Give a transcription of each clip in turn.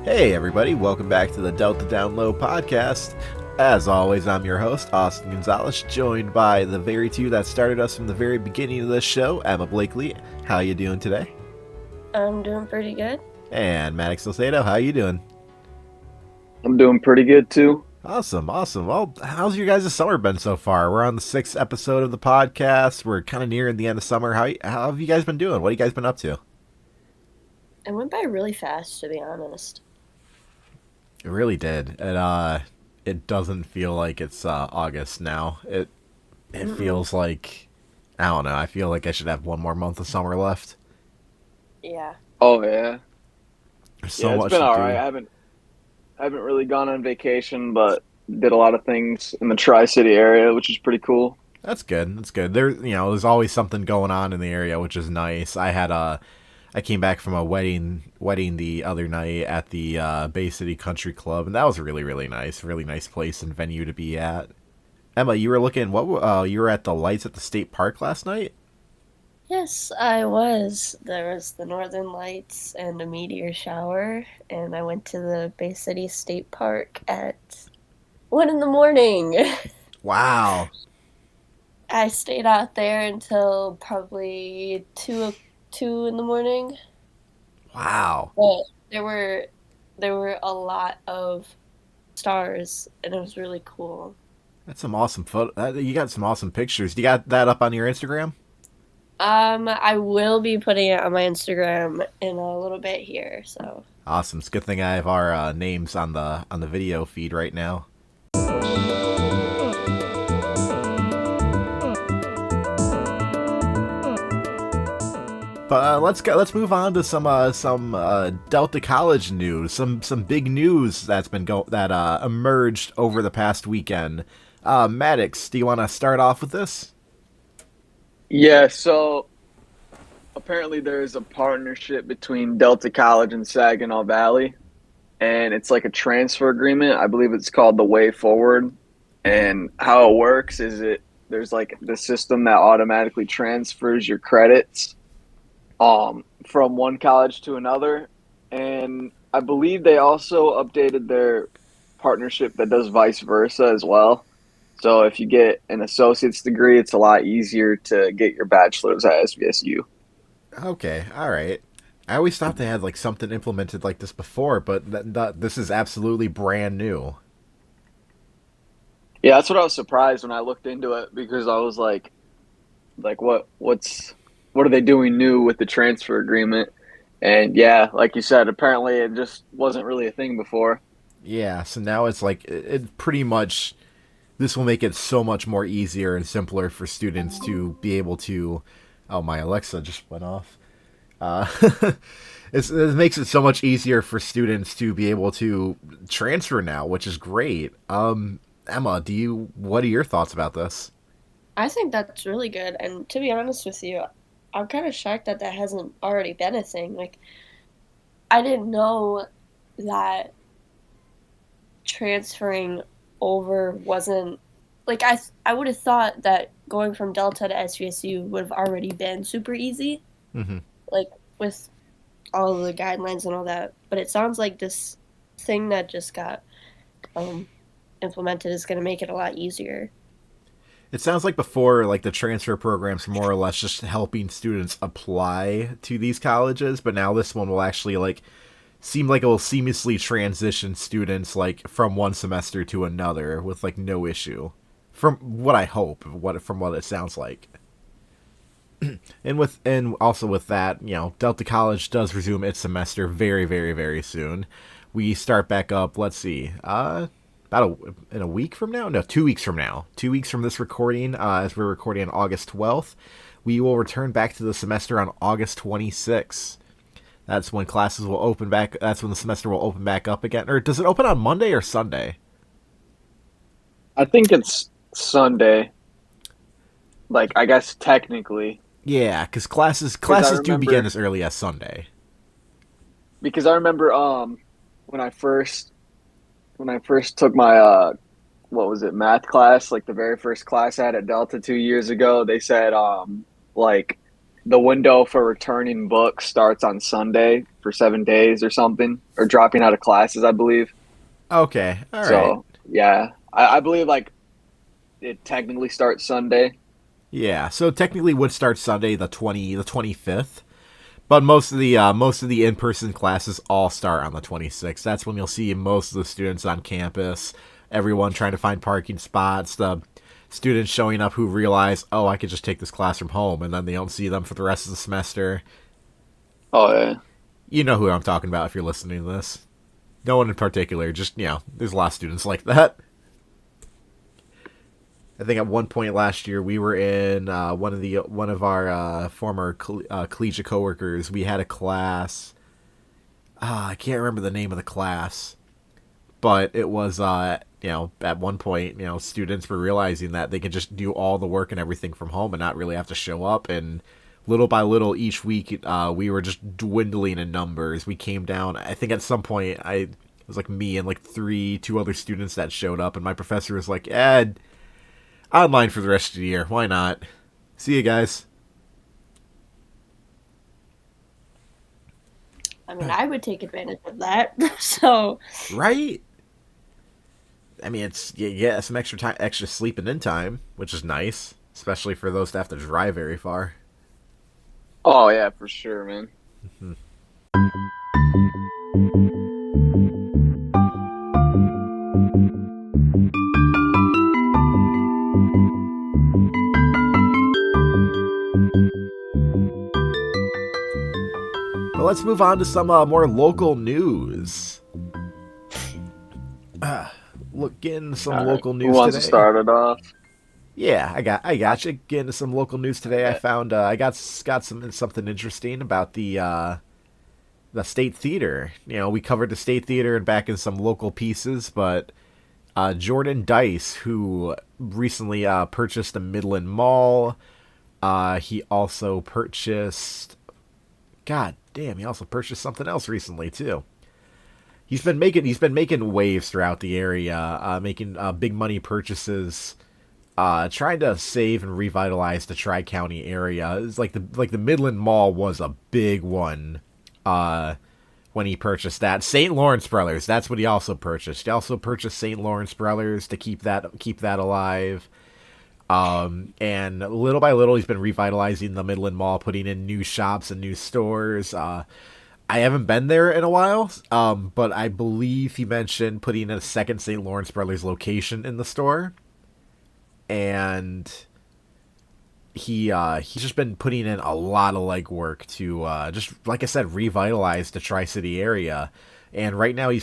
Hey everybody, welcome back to the Delta Downlow podcast. As always, I'm your host, Austin Gonzalez, joined by the very two that started us from the very beginning of this show, Emma Blakely. How you doing today? I'm doing pretty good. And Maddox Salcedo, how you doing? I'm doing pretty good too. Awesome. Well, how's your guys' summer been so far? We're on the 6th episode of the podcast. We're kind of nearing the end of summer. How have you guys been doing? What have you guys been up to? It went by really fast, to be honest. It really did. It doesn't feel like it's August now. It feels like, I don't know. I feel like I should have one more month of summer left. Yeah. Oh yeah, There's so yeah. It's much been to all right. do. I haven't really gone on vacation, but did a lot of things in the Tri-City area, which is pretty cool. That's good. That's good. There's always something going on in the area, which is nice. I came back from a wedding the other night at the Bay City Country Club, and that was really really nice. Really nice place and venue to be at. Emma, you were looking you were at the lights at the state park last night? Yes, I was. There was the Northern Lights and a meteor shower, and I went to the Bay City State Park at 1 in the morning. Wow. I stayed out there until probably 2 in the morning. Wow. But there were a lot of stars, and it was really cool. That's some awesome photo. You got some awesome pictures. You got that up on your Instagram? I will be putting it on my Instagram in a little bit here, so. Awesome. It's a good thing I have our names on the video feed right now. But let's move on to some Delta College news. Some big news that's been emerged over the past weekend. Maddox, do you want to start off with this? Yeah. So apparently there is a partnership between Delta College and Saginaw Valley, and it's like a transfer agreement. I believe it's called the Way Forward. And how it works is there's like the system that automatically transfers your credits from one college to another. And I believe they also updated their partnership that does vice versa as well. So if you get an associate's degree, it's a lot easier to get your bachelor's at SVSU. Okay, all right. I always thought they had like something implemented like this before, but this is absolutely brand new. Yeah, that's what I was surprised when I looked into it because I was like what are they doing new with the transfer agreement? And yeah, like you said, apparently it just wasn't really a thing before. Yeah, so now it's like it pretty much this will make it so much more easier and simpler for students to be able to. Oh, my Alexa just went off. Uh, it makes it so much easier for students to be able to transfer now, which is great. Emma, what are your thoughts about this? I think that's really good, and to be honest with you, I'm kind of shocked that that hasn't already been a thing. Like, I didn't know that transferring over wasn't like I would have thought that going from Delta to SVSU would have already been super easy, Hmm. like with all of the guidelines and all that. But it sounds like this thing that just got um, implemented is going to make it a lot easier. It sounds like before, like the transfer programs more or less just helping students apply to these colleges, but now this one will actually like seem like it will seamlessly transition students like from one semester to another with like no issue. From what I hope, from what it sounds like. And also with that, Delta College does resume its semester very very very soon. We start back up. Let's see, in a week from now. No, 2 weeks from now. 2 weeks from this recording, as we're recording on August 12th, we will return back to the semester on August 26th. That's when classes will open back. That's when the semester will open back up again. Or does it open on Monday or Sunday? I think it's Sunday, like I guess technically, Yeah, because because I classes do begin remember as early as Sunday. because I remember when I first took my what was it, math class, like the very first class I had at Delta 2 years ago, they said like the window for returning books starts on Sunday for 7 days or something, or dropping out of classes, I believe. Okay, all right. So yeah, I believe like it technically starts Sunday. Yeah, so technically would start Sunday the 25th. But most of the in person classes all start on the 26th. That's when you'll see most of the students on campus. Everyone trying to find parking spots. The students showing up who realize, oh, I could just take this class from home, and then they don't see them for the rest of the semester. Oh yeah. You know who I'm talking about if you're listening to this. No one in particular. Just there's a lot of students like that. I think at one point last year we were in one of our former collegiate coworkers. We had a class. I can't remember the name of the class, but it was at one point students were realizing that they could just do all the work and everything from home and not really have to show up. And little by little each week we were just dwindling in numbers. We came down. I think at some point it was like me and like two other students that showed up, and my professor was like, Ed, online for the rest of the year. Why not? See you guys. I mean, I would take advantage of that. So, Right? I mean, you get some extra time, extra sleeping in time, which is nice, especially for those that have to drive very far. Oh yeah, for sure, man. But let's move on to some more local news. Getting some All right. local Who news wants to today. start it off? Yeah, I got you. Getting some local news today. I found I got something interesting about the State Theater. We covered the State Theater and back in some local pieces, but Jordan Dice, who recently purchased the Midland Mall, he also purchased. God damn, he also purchased something else recently too. He's been making waves throughout the area, making big money purchases, trying to save and revitalize the Tri County area. It's like the Midland Mall was a big one when he purchased that. St. Lawrence Brothers, that's what he also purchased. He also purchased St. Lawrence Brothers to keep that alive. And little by little, he's been revitalizing the Midland Mall, putting in new shops and new stores. I haven't been there in a while, but I believe he mentioned putting in a second St. Lawrence Brothers location in the store, and he's just been putting in a lot of legwork to just like I said, revitalize the Tri-City area. And right now he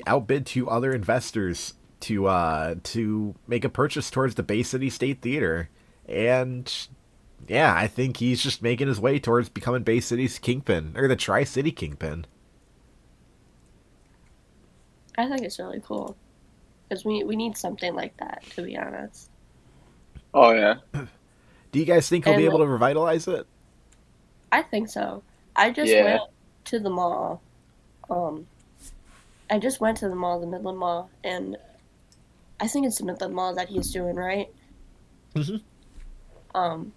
outbid two other investors to make a purchase towards the Bay City State Theater, and yeah, I think he's just making his way towards becoming Bay City's kingpin, or the Tri-City kingpin. I think it's really cool because we need something like that, to be honest. Oh yeah. Do you guys think he'll And be able like, to revitalize it? I think so. I just Yeah. went to the mall. Um, I just went to the mall, the Midland Mall, and I think it's the Midland Mall that he's doing, right? Mhm. Um,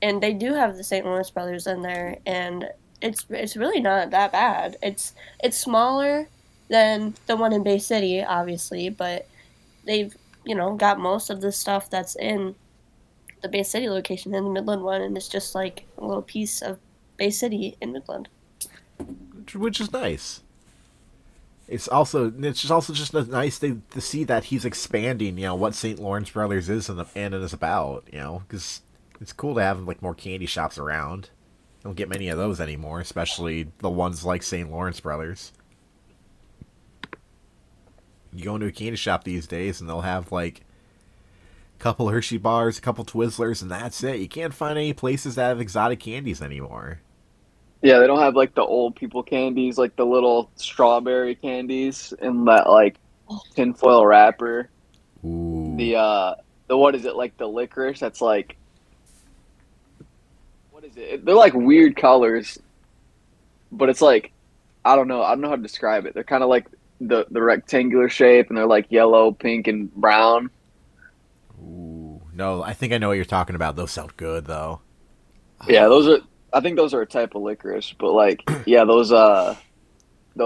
and they do have the St. Lawrence Brothers in there, and it's really not that bad. It's smaller than the one in Bay City, obviously, but they've got most of the stuff that's in the Bay City location in the Midland one, and it's just like a little piece of Bay City in Midland. Which is nice. It's also just a nice thing to see that he's expanding, what St. Lawrence Brothers is and it is about, because it's cool to have like more candy shops around. Don't get many of those anymore, especially the ones like St. Lawrence Brothers. You go into a candy shop these days and they'll have like a couple Hershey bars, a couple Twizzlers, and that's it. You can't find any places that have exotic candies anymore. Yeah, they don't have like the old people candies, like the little strawberry candies in that like tinfoil wrapper. Ooh. The what is it, like the licorice that's like, what is it? They're like weird colors, but it's like I don't know how to describe it. They're kind of like the rectangular shape, and they're like yellow, pink, and brown. Ooh. No, I think I know what you're talking about. Those sound good though. Yeah, those are. I think those are a type of licorice, but like, yeah, those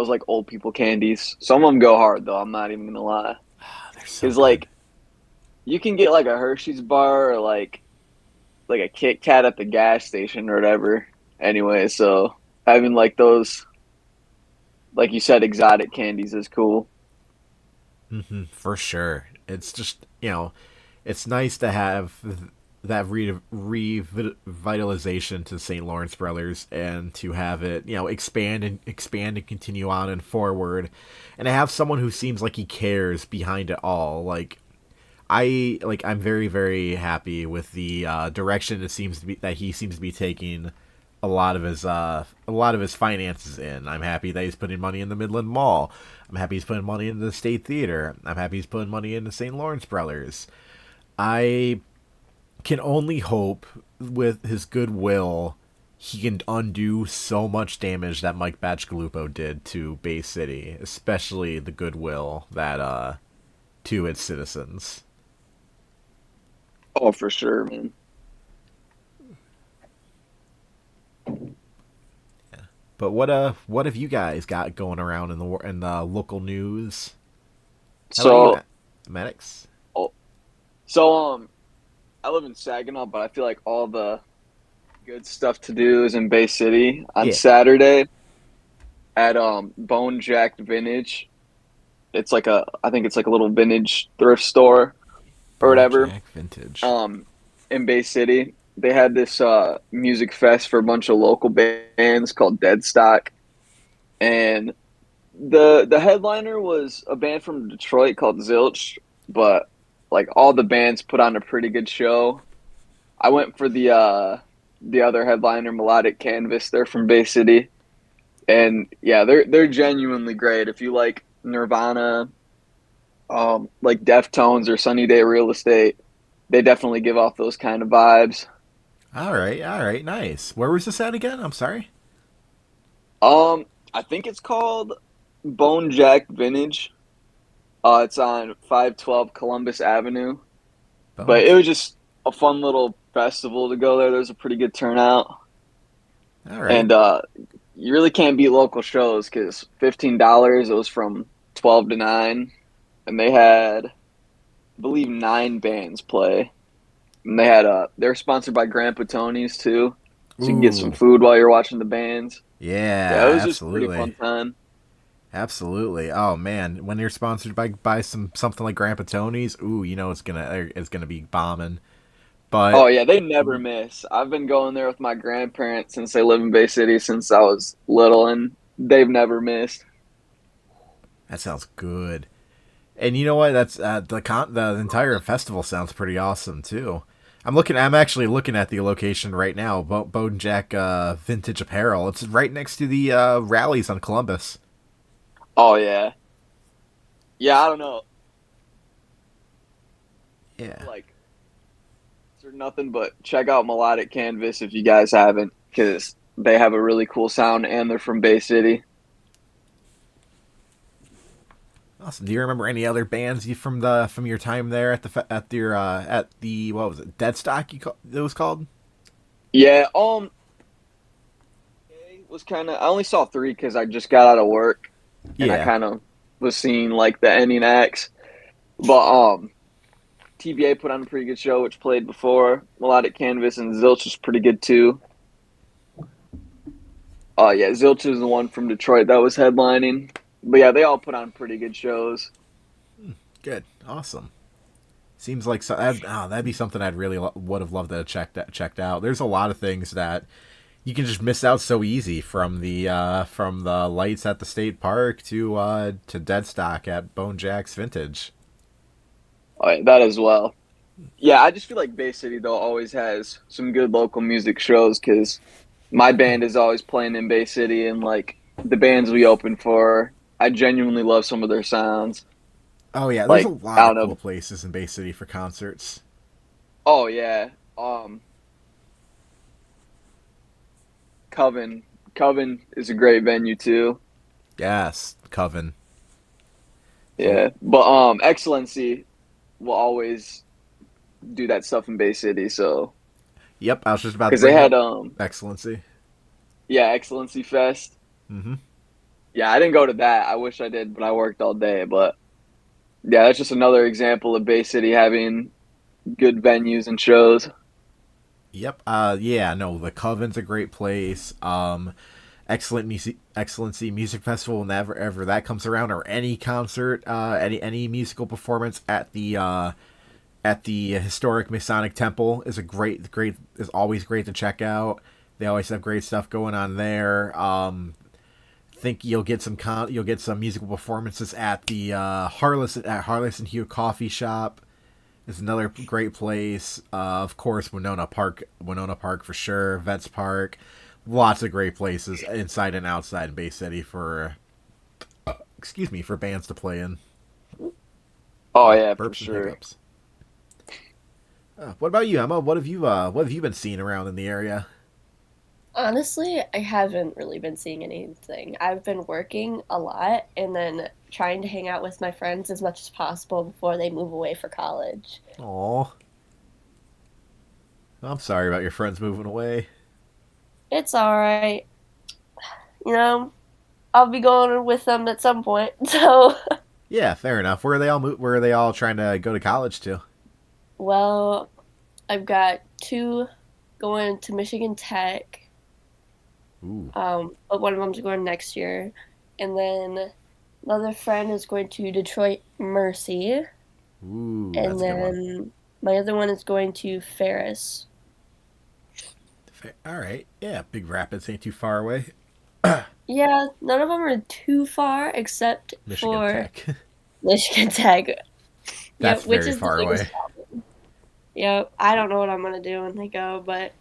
like old people candies. Some of them go hard though. I'm not even gonna lie, They're so because good. like you can get like a Hershey's bar or like a Kit Kat at the gas station or whatever. Anyway, so having like those, like you said, exotic candies is cool. For sure. It's just, it's nice to have that revitalization to St. Lawrence Brothers and to have it, expand and continue on and forward and to have someone who seems like he cares behind it all. I'm very very happy with the direction it seems to be that he seems to be taking a lot of his finances in. I'm happy that he's putting money in the Midland Mall. I'm happy he's putting money into the State Theater. I'm happy he's putting money into St. Lawrence Brothers. I can only hope with his goodwill he can undo so much damage that Mike Batchgalupo did to Bay City, especially the goodwill that to its citizens. Oh, for sure, man. But what have you guys got going around in the local news? How about you, So, Maddox? oh, so I live in Saginaw, but I feel like all the good stuff to do is in Bay City on Yeah, Saturday at Bone Jack Vintage. It's like I think it's like a little vintage thrift store or whatever. Bojack Vintage. Um, in Bay City, they had this music fest for a bunch of local bands called Deadstock, and the headliner was a band from Detroit called Zilch, but like all the bands put on a pretty good show. I went for the other headliner, Melodic Canvas. They're from Bay City, and yeah, they're genuinely great. If you like Nirvana, like Deftones or Sunny Day Real Estate, they definitely give off those kind of vibes. All right, nice. Where was this at again? I'm sorry. I think it's called Bone Jack Vintage. It's on 512 Columbus Avenue. But it Bones. was just a fun little festival to go there. There was a pretty good turnout, All right. and you really can't beat local shows because $15. It was from 12 to 9, and they had, I believe, 9 bands play. And they're sponsored by Grandpa Tony's too, so you can get some Ooh. food while you're watching the bands. Yeah, it Yeah, was just a pretty absolutely. fun time. Absolutely. Oh man, when you're sponsored by something like Grandpa Tony's, ooh, it's gonna be bombing. Oh But yeah, they never miss. I've been going there with my grandparents since they live in Bay City since I was little, and they've never missed. that sounds good. And you know what? That's the entire festival sounds pretty awesome too. I'm actually looking at the location right now. Bone Jack Vintage Apparel. It's right next to the rallies on Columbus. Oh yeah, yeah. I don't know, Yeah. like there's nothing but check out Melodic Canvas if you guys haven't, because they have a really cool sound and they're from Bay City. Awesome. Do you remember any other bands from your time there at at the what was it Deadstock? It was called. Yeah, it was kind of. I only saw three because I just got out of work and I Yeah. kind of was seeing like the ending acts. But TBA put on a pretty good show, which played before Melodic Canvas, and Zilch was pretty good too. Yeah, Zilch is the one from Detroit that was headlining. But yeah, they all put on pretty good shows. Good. Awesome. Seems like that'd be something I'd really would have loved to have checked out. There's a lot of things that you can just miss out so easy from the lights at the state park to Deadstock at Bone Jack's Vintage. Oh, yeah, that as well. Yeah, I just feel like Bay City though always has some good local music shows because my band is always playing in Bay City, and like the bands we open for, I genuinely love some of their sounds. Oh yeah, there's a Like lot I of don't cool know. places in Bay City for concerts. Oh yeah, Coven. Coven is a great venue too. Yes, Coven. Oh, Yeah, but Excellency will always do that stuff in Bay City. So Yep, I was just about to because they bring had up Excellency. yeah, Excellency Fest. Mm-hmm. Yeah, I didn't go to that. I wish I did, but I worked all day. But yeah, that's just another example of Bay City having good venues and shows. Yep. Yeah. No, the Coven's a great place. Excellency Music Festival. Whenever ever that comes around, or any concert, any musical performance at the historic Masonic Temple is a great is always great to check out. They always have great stuff going on there. Think you'll get some musical performances at the Harless and Hugh Coffee Shop. Is another great place. Of course, Winona Park for sure. Vets Park, lots of great places inside and outside Bay City for for bands to play in. Oh yeah, for Burps and sure. hiccups. What about you, Emma? What have you been seeing around in the area? Honestly, I haven't really been seeing anything. I've been working a lot and then trying to hang out with my friends as much as possible before they move away for college. Oh, I'm sorry about your friends moving away. It's alright. You know, I'll be going with them at some point. So, Yeah, fair enough. Where are they all trying to go to college to? well, I've got two going to Michigan Tech, Ooh, but one of them's going next year. And then another friend is going to Detroit Mercy. ooh, And that's a good one. then my other one is going to Ferris. All right, yeah, Big Rapids ain't too far away. Yeah, none of them are too far except Michigan for Tech. Michigan Tech. Yeah, That's which very is the far biggest away. problem. Yeah, I don't know what I'm gonna do when they go, but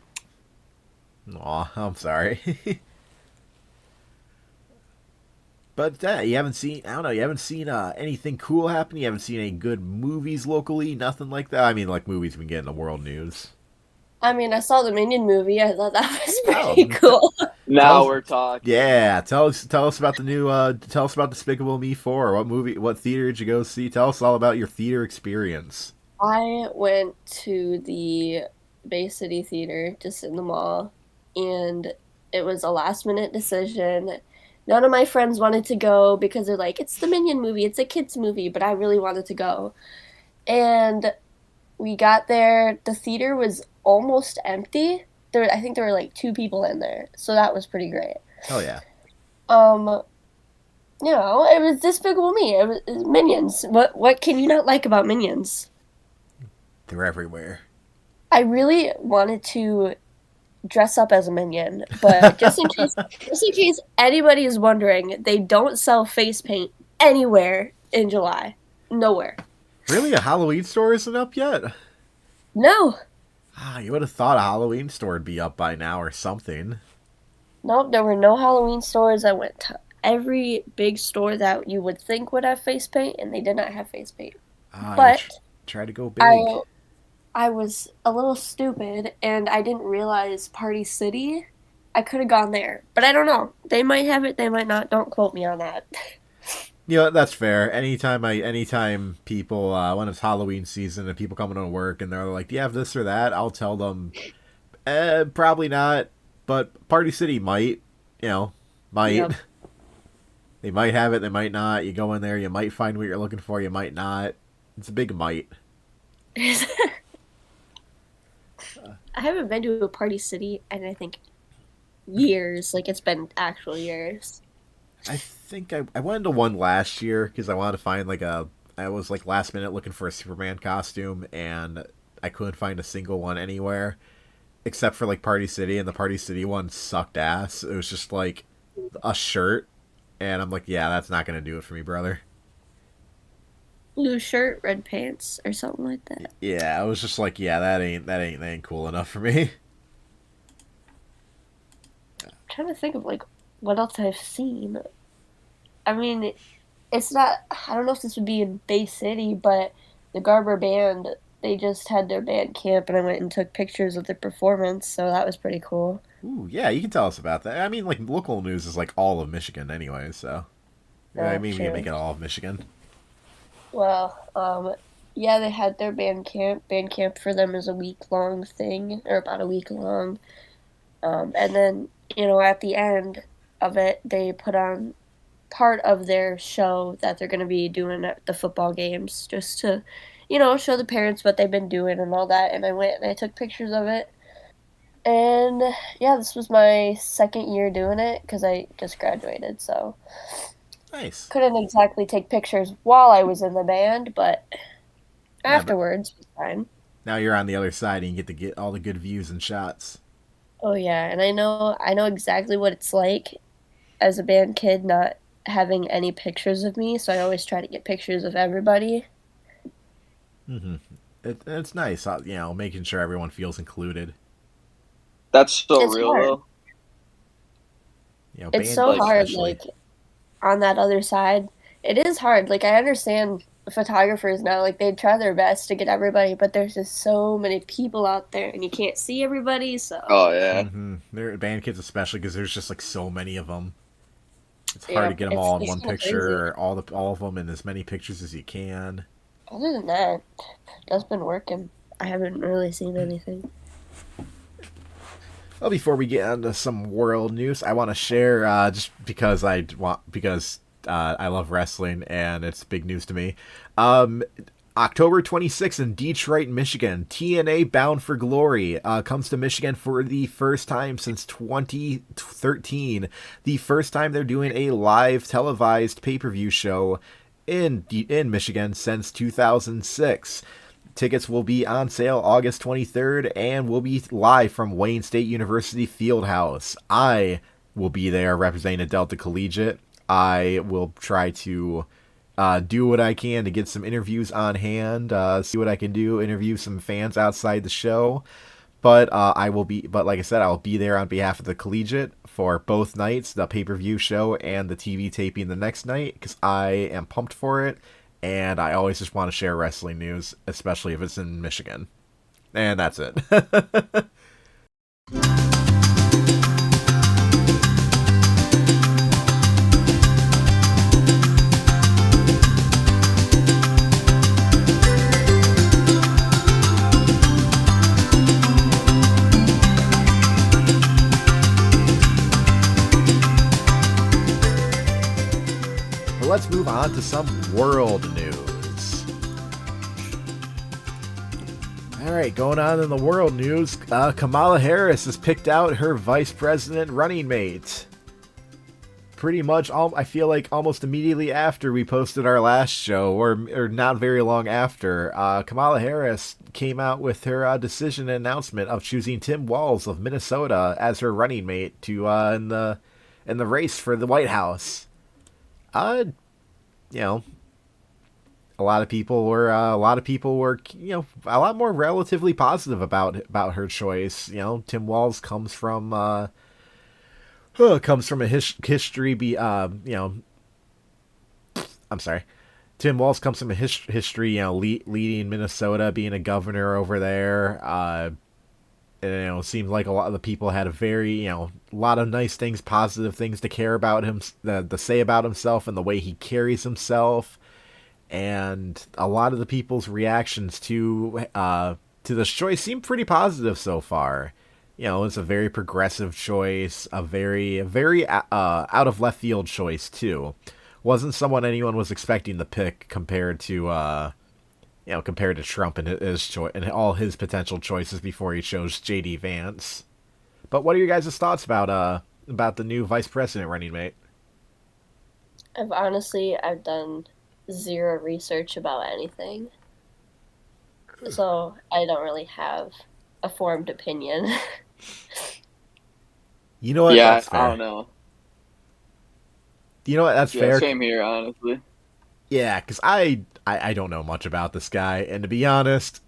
Aw, I'm sorry. But you haven't seen, I don't know, you haven't seen anything cool happen? You haven't seen any good movies locally? Nothing like that? I mean, like movies we get in the world news. I mean, I saw the Minion movie. I thought that was Oh, pretty cool. tell Now us, we're talking. yeah, tell us about the new, tell us about Despicable Me 4. What theater did you go see? Tell us all about your theater experience. I went to the Bay City Theater just in the mall, and it was a last minute decision. None of my friends wanted to go because they're like, it's the Minion movie, it's a kids movie, but I really wanted to go. And we got there, the theater was almost empty. I think there were like two people in there, so that was pretty great. Hell yeah. Um, it was Despicable Me. It was Minions. What can you not like about Minions? They're everywhere. I really wanted to dress up as a minion, but just in case anybody is wondering, they don't sell face paint anywhere in July. Nowhere. Really? A Halloween store isn't up yet? No. Ah, you would have thought a Halloween store would be up by now or something. Nope, there were no Halloween stores. I went to every big store that you would think would have face paint, and they did not have face paint. Ah, But try to go big. I I was a little stupid and I didn't realize Party City. I could have gone there, but I don't know. They might have it, they might not. Don't quote me on that. You know, that's fair. Anytime people, when it's Halloween season and people coming to work and they're like, do you have this or that? I'll tell them, probably not, but Party City might, you know, might. Yep. They might have it, they might not. You go in there, you might find what you're looking for, you might not. It's a big might. I haven't been to a Party City in I think years. Like it's been actual years. I think I went into one last year because I wanted to find I was like last minute looking for a Superman costume and I couldn't find a single one anywhere except for like Party City, and the Party City one sucked ass. It was just like a shirt, and I'm like, yeah, that's not gonna do it for me, brother. Blue shirt, red pants, or something like that. Yeah, I was just like, yeah, that ain't cool enough for me. I'm trying to think of like what else I've seen. I mean, it's not. I don't know if this would be in Bay City, but the Garber Band, they just had their band camp, and I went and took pictures of their performance, so that was pretty cool. Ooh, yeah, you can tell us about that. I mean, like local news is like all of Michigan anyway, so yeah, I mean we can True. make it all of Michigan. Well, Yeah, they had their band camp. Band camp for them is a week-long thing, or about a week long. And then, at the end of it, they put on part of their show that they're going to be doing at the football games just to, show the parents what they've been doing and all that. And I went and I took pictures of it. And yeah, this was my second year doing it because I just graduated. So Nice. couldn't exactly take pictures while I was in the band, but Yeah, but afterwards was fine. now you're on the other side and you get to get all the good views and shots. Oh yeah, and I know exactly what it's like as a band kid not having any pictures of me, so I always try to get pictures of everybody. Mm-hmm. It's nice, making sure everyone feels included. That's so It's real hard. though. It's Band so kids Like, hard, especially. like on that other side. It is hard. Like I understand photographers now, like they try their best to get everybody, but there's just so many people out there and you can't see everybody, so oh yeah, Mm-hmm. They're band kids especially because there's just like so many of them. It's hard yeah, to get them it's all in it's one kind of crazy. picture, or all of them in as many pictures as you can. Other than that, that's been working. I haven't really seen anything. Well, before we get into some world news, I want to share just because I love wrestling and it's big news to me. Um, October 26th in Detroit, Michigan, TNA Bound for Glory comes to Michigan for the first time since 2013. The first time they're doing a live televised pay-per-view show in Michigan since 2006. Tickets will be on sale August 23rd and will be live from Wayne State University Fieldhouse. I will be there representing the Delta Collegiate. I will try to do what I can to get some interviews on hand, see what I can do, interview some fans outside the show. But like I said, I will be there on behalf of the Collegiate for both nights, the pay-per-view show and the TV taping the next night, because I am pumped for it, and I always just want to share wrestling news, especially if it's in Michigan. And that's it. Well, let's move on to some world news. Alright, going on in the world news, Kamala Harris has picked out her vice president running mate. Pretty much, I feel like almost immediately after we posted our last show, or not very long after, Kamala Harris came out with her decision and announcement of choosing Tim Walz of Minnesota as her running mate to in the race for the White House. Uh, you know, a lot of people were a lot more relatively positive about her choice. Tim Walz comes from a history. I'm sorry. Tim Walz comes from a history. Leading Minnesota, being a governor over there. It seemed like a lot of the people had a very, a lot of nice things, positive things to care about him, to say about himself, and the way he carries himself. And a lot of the people's reactions to this choice seem pretty positive so far. It's a very progressive choice, a very out of left field choice too. Wasn't someone anyone was expecting to pick compared to Trump and his choice and all his potential choices before he chose J.D. Vance. But what are your guys' thoughts about the new vice president running mate? I've done zero research about anything, so I don't really have a formed opinion. You know what? yeah. That's I fair. don't know. You know what? That's Yeah, fair. same here, honestly. Yeah, because I don't know much about this guy, and to be honest,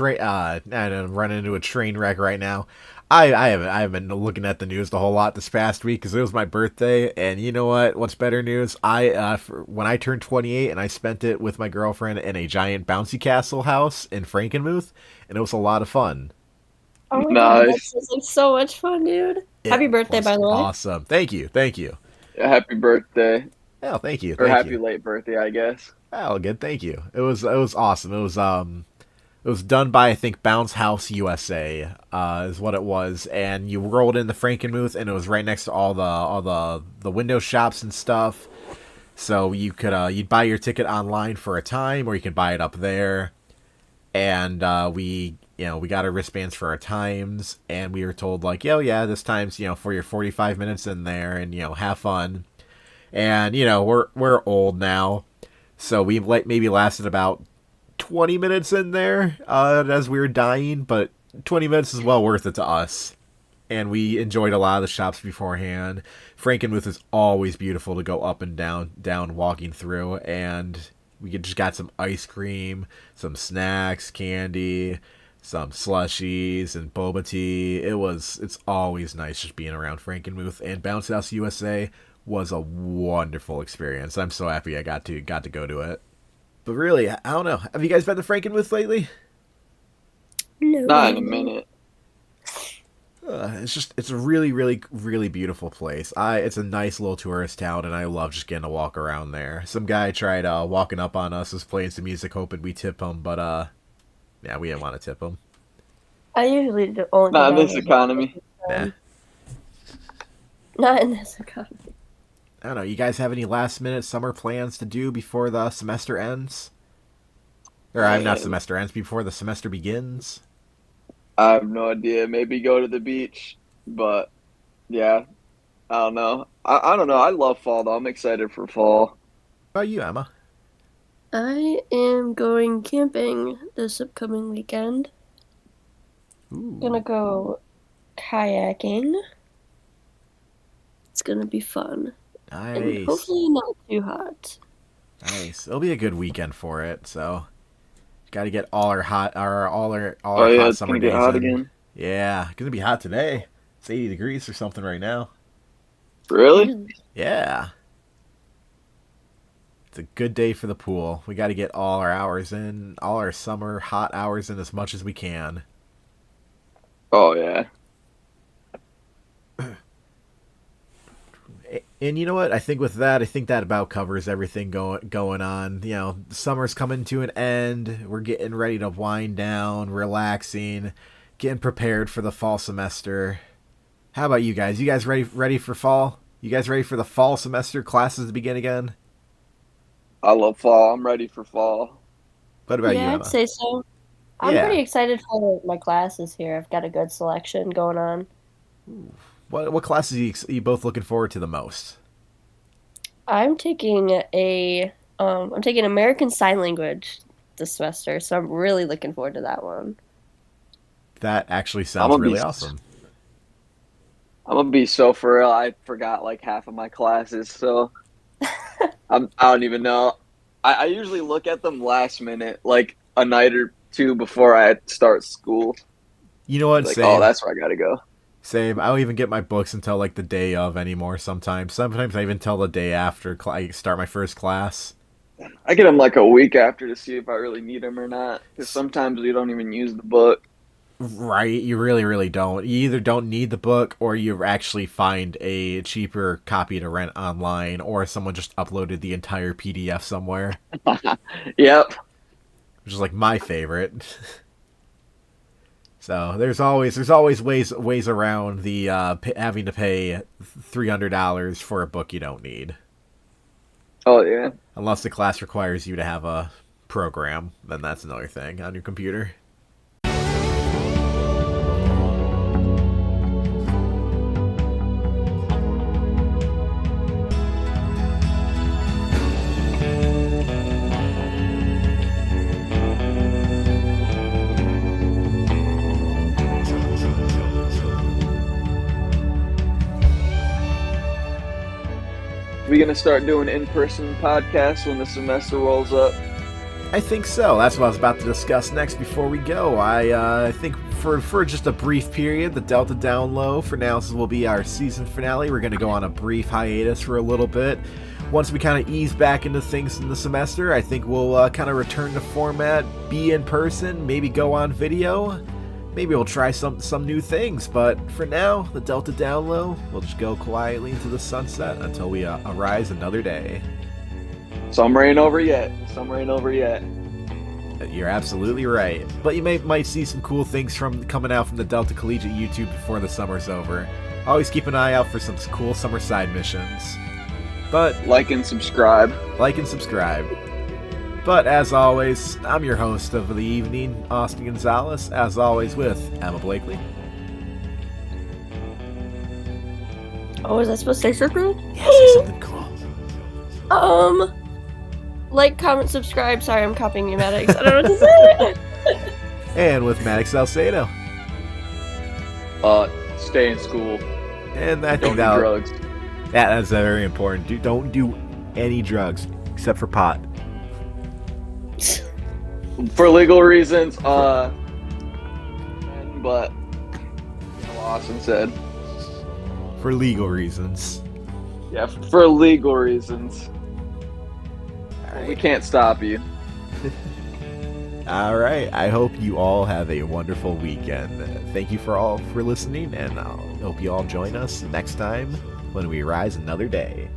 I'm running into a train wreck right now. I haven't been looking at the news the whole lot this past week because it was my birthday, and you know what? What's better news? When I turned 28 and I spent it with my girlfriend in a giant bouncy castle house in Frankenmuth, and it was a lot of fun. Oh my god, that Nice. sounds like so much fun, dude. It Happy birthday, was by the way. awesome. Thank you, thank you. Yeah, happy birthday. Oh, thank you, Or thank happy you. late birthday, I guess. Oh, good, thank you. It was awesome. It was done by I think Bounce House USA is what it was, and you rolled in the Frankenmuth, and it was right next to all the window shops and stuff. So you could you'd buy your ticket online for a time, or you could buy it up there. And we got our wristbands for our times, and we were told like, yo, yeah, this time's for your 45 minutes in there, and have fun. And we're old now, so we maybe lasted about 20 minutes in there as we were dying, but 20 minutes is well worth it to us. And we enjoyed a lot of the shops beforehand. Frankenmuth is always beautiful to go up and down walking through, and we just got some ice cream, some snacks, candy, some slushies, and boba tea. It's always nice just being around Frankenmuth, and Bounce House USA was a wonderful experience. I'm so happy I got to go to it. But really, I don't know. Have you guys been to Frankenmuth lately? Not in a No. minute. It's a really, really, really beautiful place. It's a nice little tourist town, and I love just getting to walk around there. Some guy tried walking up on us, was playing some music, hoping we tip him, but yeah, we didn't want to tip him. I usually only Not go in down this there. economy. Nah. Not in this economy. I don't know. You guys have any last minute summer plans to do before the semester ends? Or I'm not semester ends, before the semester begins. I have no idea. Maybe go to the beach, but yeah, I don't know. I don't know. I love fall though. I'm excited for fall. How about you, Emma? I am going camping this upcoming weekend. Gonna Ooh, go kayaking. It's gonna be fun. And nice, hopefully not too hot. nice. It'll be a good weekend for it. So, got to get all Oh our yeah, hot it's summer gonna get days hot in. again. Yeah, gonna be hot today. It's 80 degrees or something right now. Really? Really? Yeah, it's a good day for the pool. We got to get all our hours in, all our summer hot hours in as much as we can. Oh yeah. And you know what? I think with that, I think that about covers everything going on. Summer's coming to an end. We're getting ready to wind down, relaxing, getting prepared for the fall semester. How about you guys? You guys ready for fall? You guys ready for the fall semester classes to begin again? I love fall. I'm ready for fall. What about you, Yeah, I'd Emma? say so. I'm Yeah. pretty excited for my classes here. I've got a good selection going on. What classes are you both looking forward to the most? I'm taking American Sign Language this semester, so I'm really looking forward to that one. That actually I'm sounds gonna be really awesome. I'm gonna be so for real. I forgot like half of my classes, so I don't even know. I usually look at them last minute, like a night or two before I start school. You know what? Like, oh, Same. that's where I gotta go. Same. I don't even get my books until like the day of anymore. Sometimes I even tell the day after I start my first class. I get them like a week after to see if I really need them or not. Because sometimes we don't even use the book. Right? You really, really don't. You either don't need the book, or you actually find a cheaper copy to rent online, or someone just uploaded the entire PDF somewhere, Yep. which is like my favorite. So there's always ways around the having to pay $300 for a book you don't need. Oh yeah. Unless the class requires you to have a program, then that's another thing on your computer. We gonna start doing in-person podcasts when the semester rolls up. I think so. That's what I was about to discuss next before we go. I think for just a brief period, the Delta Downlow for now will be our season finale. We're going to go on a brief hiatus for a little bit. Once we kind of ease back into things in the semester, I think we'll kind of return to format, be in person, maybe go on video. maybe we'll try some new things. But for now, the Delta Downlow will just go quietly into the sunset until we arise another day. Some rain over yet. Some rain over yet. You're absolutely right. But you might see some cool things coming out from the Delta Collegiate YouTube before the summer's over. Always keep an eye out for some cool summer side missions. But like and subscribe. But as always, I'm your host of the evening, Austin Gonzalez, as always with Emma Blakely. Oh, was I supposed to say something? Yeah, say something cool. Like, comment, subscribe. Sorry, I'm copying you, Maddox. I don't know what to say. And with Maddox Salcedo. Stay in school. And I think don't do drugs. That's very important. Don't do any drugs except for pot. For legal reasons, but Austin said. For legal reasons. Yeah, for legal reasons. Right. We can't stop you. All right. I hope you all have a wonderful weekend. Thank you for listening, and I hope you all join us next time when we rise another day.